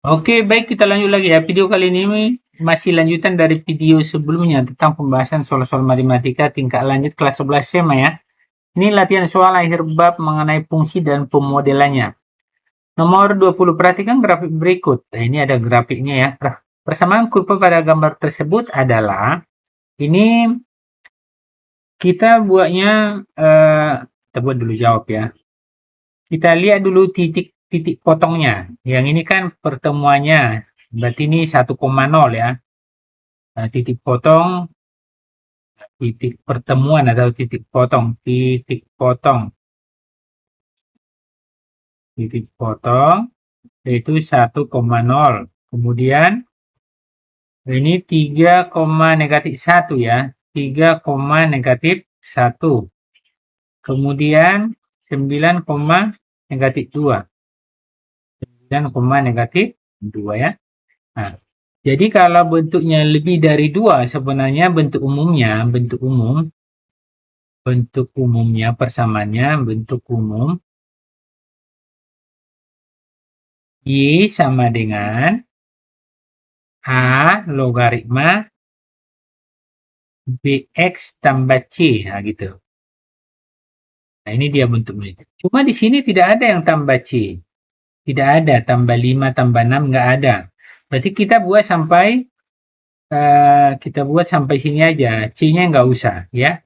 Oke, baik kita lanjut lagi ya. Video kali ini masih lanjutan dari video sebelumnya tentang pembahasan soal-soal matematika tingkat lanjut kelas 11 SMA ya. Ini latihan soal akhir bab mengenai fungsi dan pemodelannya. Nomor 20, perhatikan grafik berikut. Nah, ini ada grafiknya ya. Persamaan kurva pada gambar tersebut adalah, ini kita buatnya, kita buat dulu jawab ya. Kita lihat dulu titik-titik potongnya. Yang ini kan pertemuannya, berarti ini 1,0 ya. Nah, titik potong, titik pertemuan atau titik potong, titik potong yaitu 1,0. Kemudian ini 3, negatif 1 ya. 3, negatif 1. Kemudian 9, negatif 2. 9, negatif 2 ya. Nah, jadi kalau bentuknya lebih dari 2 sebenarnya bentuk umumnya persamaannya bentuk umum Y sama dengan A logaritma BX tambah C. Nah, gitu. Nah, ini dia bentuknya. Cuma di sini tidak ada yang tambah C. Tidak ada. Tambah 5, tambah 6, nggak ada. Berarti kita buat sampai sini aja. C-nya nggak usah, ya.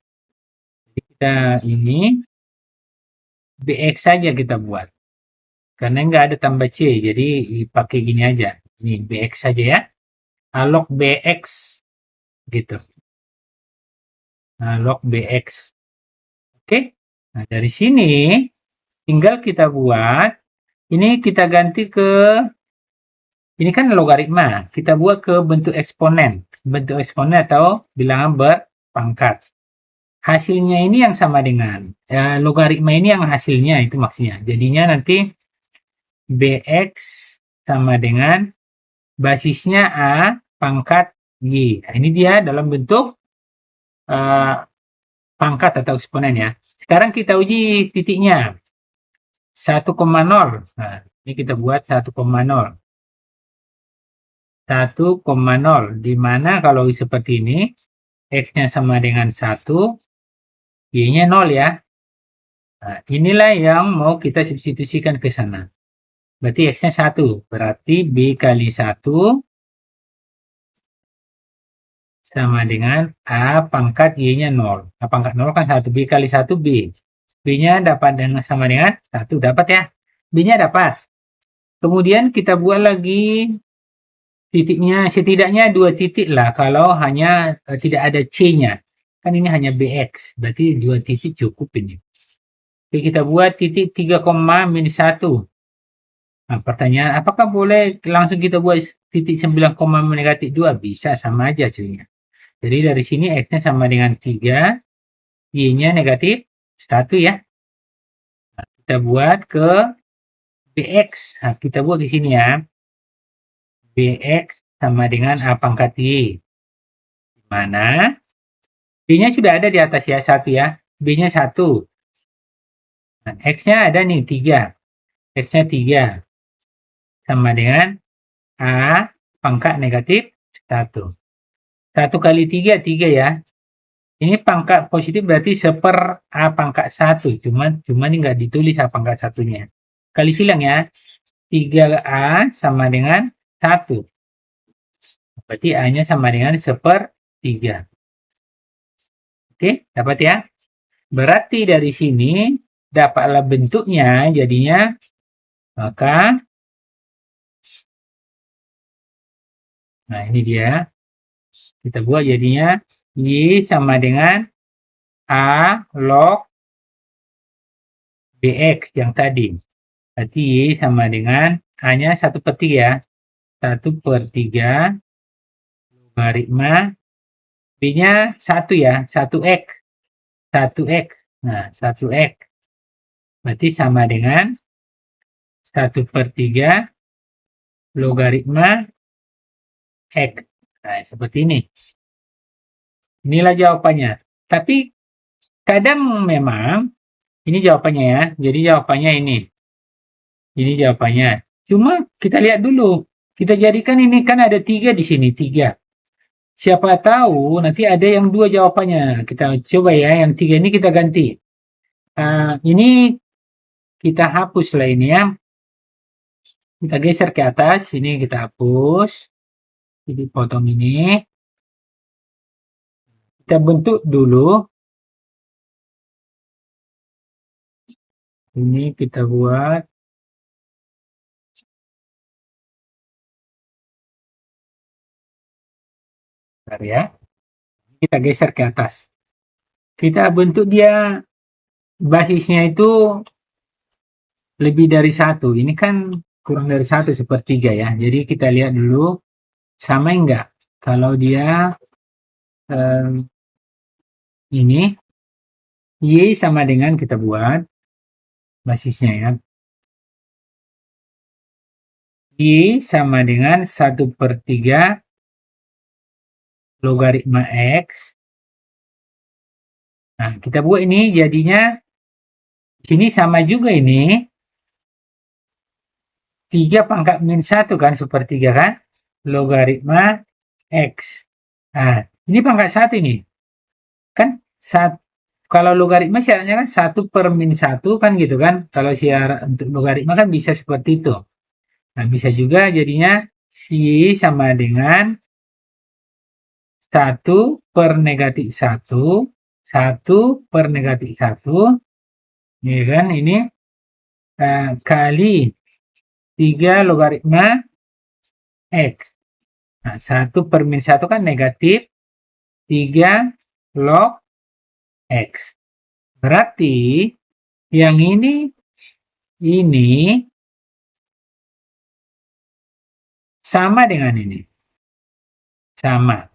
Jadi kita ini BX saja kita buat. Karena nggak ada tambah C, jadi pakai gini aja. Ini BX saja ya. Log BX, gitu. Log BX. Oke. Nah, dari sini tinggal kita buat, ini kita ganti ke, ini kan logaritma, kita buat ke bentuk eksponen atau bilangan berpangkat. Hasilnya ini yang sama dengan, logaritma ini yang hasilnya, itu maksudnya. Jadinya nanti BX sama dengan basisnya A pangkat Y. Nah, ini dia dalam bentuk pangkat atau eksponen ya. Sekarang kita uji titiknya. 1,0. Nah, ini kita buat 1,0. 1,0. Di mana kalau seperti ini, X-nya sama dengan 1, Y-nya 0 ya. Nah, inilah yang mau kita substitusikan ke sana. Berarti X-nya 1. Berarti B kali 1 sama dengan A pangkat Y-nya 0. A pangkat 0 kan 1. B kali 1 B. B-nya dapat sama dengan 1. Dapat ya. B-nya dapat. Kemudian kita buat lagi titiknya, setidaknya 2 titik lah kalau hanya tidak ada C-nya. Kan ini hanya BX. Berarti 2 titik cukup ini. Oke, kita buat titik 3,-1. Nah, pertanyaan, apakah boleh langsung kita buat titik 9, negatif 2? Bisa, sama aja hasilnya. Jadi dari sini X-nya sama dengan 3, Y-nya negatif 1 ya. Nah, kita buat ke BX. Nah, kita buat di sini ya. BX sama dengan A pangkat Y. Mana? B-nya sudah ada di atas ya, 1 ya. B-nya 1. Nah, X-nya ada nih, 3. X-nya 3. Sama dengan A pangkat negatif 1. 1 kali 3, 3 ya. Ini pangkat positif berarti seper A pangkat 1. Cuman ini nggak ditulis A pangkat 1-nya. Kali silang ya. 3A sama dengan 1. Berarti A-nya sama dengan seper 3. Oke, dapat ya? Berarti dari sini dapatlah bentuknya, jadinya maka, nah ini dia. Kita buat jadinya Y sama dengan A log BX yang tadi. Berarti Y sama dengan A-nya 1/3 ya. 1/3 logaritma B-nya 1 ya, 1X. 1X. Nah, 1X. Berarti sama dengan 1/3 logaritma X. Nah, seperti ini. Inilah jawabannya. Tapi kadang memang ini jawabannya ya. Jadi jawabannya ini. Ini jawabannya. Cuma kita lihat dulu. Kita jadikan ini kan ada 3 di sini, 3. Siapa tahu nanti ada yang 2 jawabannya. Kita coba ya, yang 3 ini kita ganti. Ini kita hapus lah ini ya. Kita geser ke atas, ini kita hapus. Jadi potong ini. Kita bentuk dulu. Ini kita buat. Bentar ya. Kita geser ke atas. Kita bentuk dia basisnya itu lebih dari 1. Ini kan kurang dari 1/3 ya. Jadi kita lihat dulu sama enggak. Kalau dia ini Y sama dengan kita buat basisnya ya. Y sama dengan 1/3 logaritma X. Nah, kita buat ini jadinya sini sama juga ini 3 pangkat min 1 kan, 1/3 kan, logaritma X. Nah, ini pangkat 1 ini. Kan kalau logaritma syaratnya kan 1/-1 kan gitu kan. Kalau syarat untuk logaritma kan bisa seperti itu. Nah, bisa juga jadinya Y sama dengan 1/-1, 1/-1, ini kan ini kali 3 logaritma X. Nah, 1/-1 kan negatif 3 log X. Berarti yang ini sama dengan ini. Sama.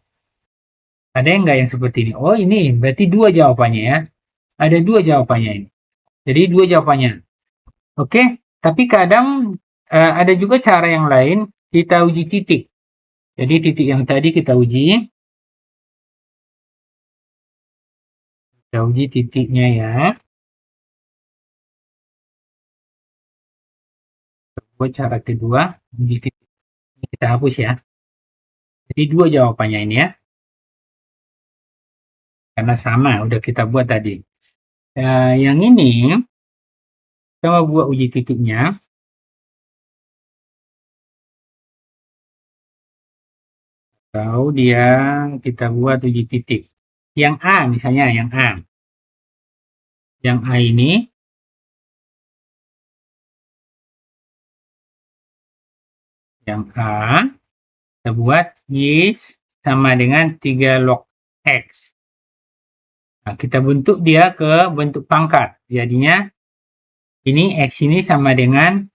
Ada yang enggak yang seperti ini? Oh, ini berarti 2 jawabannya ya. Ada 2 jawabannya ini. Jadi 2 jawabannya. Oke, tapi kadang ada juga cara yang lain, kita uji titik. Jadi titik yang tadi kita uji. Kita uji titiknya ya. Buat cara kedua, uji titik. Kita hapus ya. Jadi 2 jawabannya ini ya. Karena sama, udah kita buat tadi. Yang ini, kita buat uji titiknya. Atau dia kita buat uji titik. Yang A misalnya, yang A. Yang A ini yang A kita buat Y sama dengan 3 log X. Nah, kita bentuk dia ke bentuk pangkat. Jadinya ini X ini sama dengan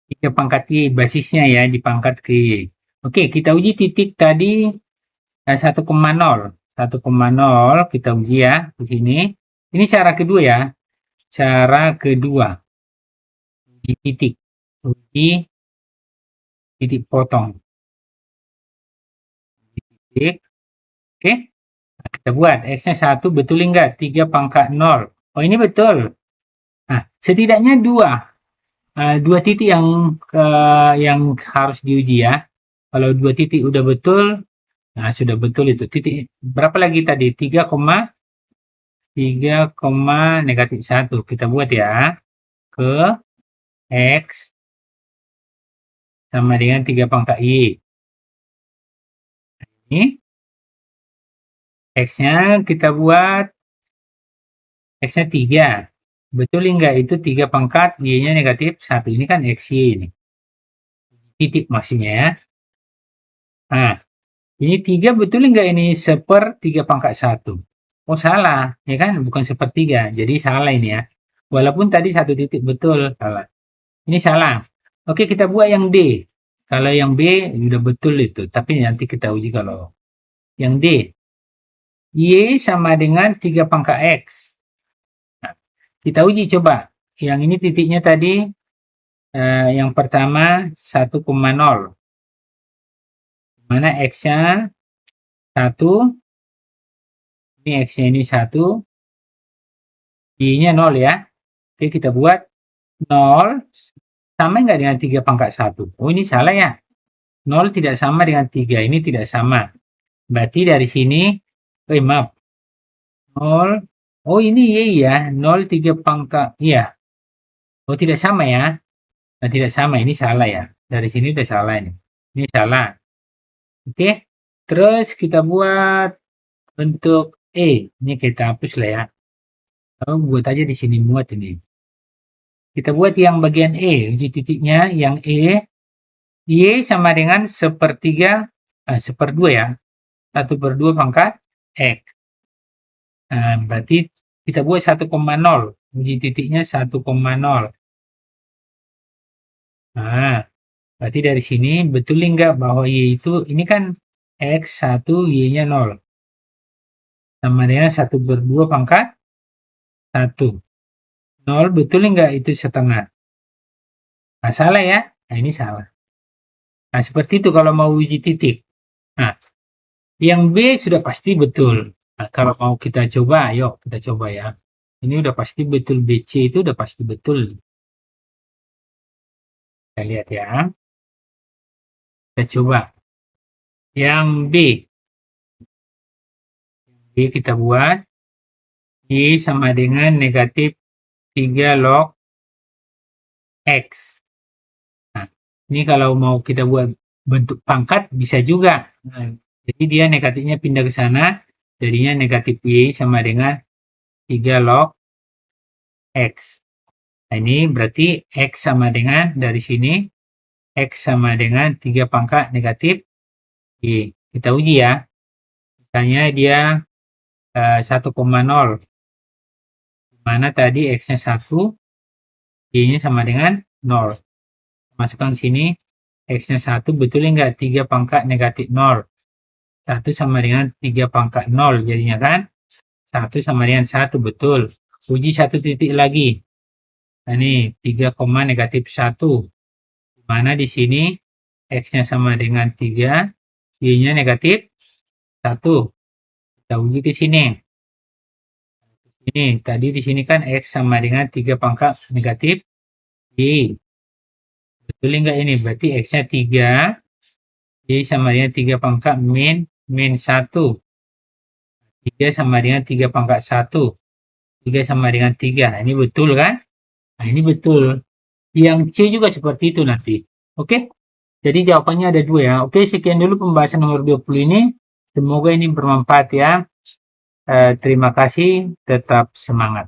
3 pangkat Y, basisnya ya di pangkat ke Y. Oke, kita uji titik tadi 1,0. 1,0 kita uji ya di sini. Ini cara kedua ya. Cara kedua. Uji titik. Uji titik potong. Titik. Oke. Nah, kita buat X-nya 1 betul enggak? 3 pangkat 0. Oh, ini betul. Nah, setidaknya 2 titik yang harus diuji ya. Kalau 2 titik udah betul, nah sudah betul itu. Titik berapa lagi tadi? 3, negatif 1. Kita buat ya. Ke X sama dengan 3 pangkat Y. Ini X-nya kita buat X-nya 3. Betul enggak? Itu 3 pangkat Y-nya negatif 1. Ini kan XY ini. Titik maksudnya ya. Nah, ini 3 betul enggak ini 1/3 pangkat 1? Oh, salah. Ya kan? Bukan 1/3. Jadi salah ini ya. Walaupun tadi 1 titik betul. Salah. Ini salah. Oke, kita buat yang D. Kalau yang B sudah betul itu. Tapi nanti kita uji kalau yang D. Y sama dengan 3 pangkat X. Nah, kita uji coba. Yang ini titiknya tadi yang pertama 1,0. Mana X-nya 1. Ini X-nya ini 1. Y-nya 0 ya. Oke, kita buat 0 sama enggak dengan 3 pangkat 1? Oh, ini salah ya. 0 tidak sama dengan 3. Ini tidak sama. Berarti dari sini, maaf. 0. Oh, ini ya. 0, 3 pangkat. Iya. Oh, tidak sama ya. Nah, tidak sama. Ini salah ya. Dari sini udah salah ini. Ini salah. Oke. Terus kita buat bentuk E. Ini kita hapus lah ya. Lalu buat aja di sini muat ini. Kita buat yang bagian E. Uji titiknya yang E. Y sama dengan seperdua ya. 1/2 pangkat X. Nah, berarti kita buat 1,0. Uji titiknya 1,0. Nah, berarti dari sini betul nggak bahwa Y itu, ini kan X 1, Y-nya 0. Sama dengan 1/2 pangkat 1. 0 betul nggak itu setengah? Nah, salah ya. Nah, ini salah. Nah, seperti itu kalau mau uji titik. Nah, yang B sudah pasti betul. Nah, kalau mau kita coba, ayo kita coba ya. Ini udah pasti betul, BC itu udah pasti betul. Kita lihat ya. Kita coba. Yang B. B kita buat. Y sama dengan negatif 3 log X. Nah, ini kalau mau kita buat bentuk pangkat bisa juga. Nah, jadi dia negatifnya pindah ke sana. Jadinya negatif Y sama dengan 3 log X. Nah, ini berarti X sama dengan dari sini. X sama dengan 3 pangkat negatif Y. Kita uji ya. Misalnya dia 1,0. Mana tadi X-nya 1, Y-nya sama dengan 0. Masukkan sini, X-nya 1, betul nggak? 3 pangkat negatif 0. 1 sama dengan 3 pangkat 0 jadinya kan? 1 sama dengan 1, betul. Uji satu titik lagi. Nah, ini 3, negatif 1. Mana di sini X-nya sama dengan 3, Y-nya negatif 1. Kita uji ke sini. Ini tadi di sini kan X sama dengan 3 pangkat negatif Y. Betul nggak ini? Berarti X-nya 3, Y sama dengan 3 pangkat min 1. 3 sama dengan 3 pangkat 1. 3 sama dengan 3. Nah, ini betul kan? Nah, ini betul. Yang C juga seperti itu nanti. Oke? Jadi jawabannya ada 2 ya. Oke, sekian dulu pembahasan nomor 20 ini. Semoga ini bermanfaat ya. Terima kasih. Tetap semangat.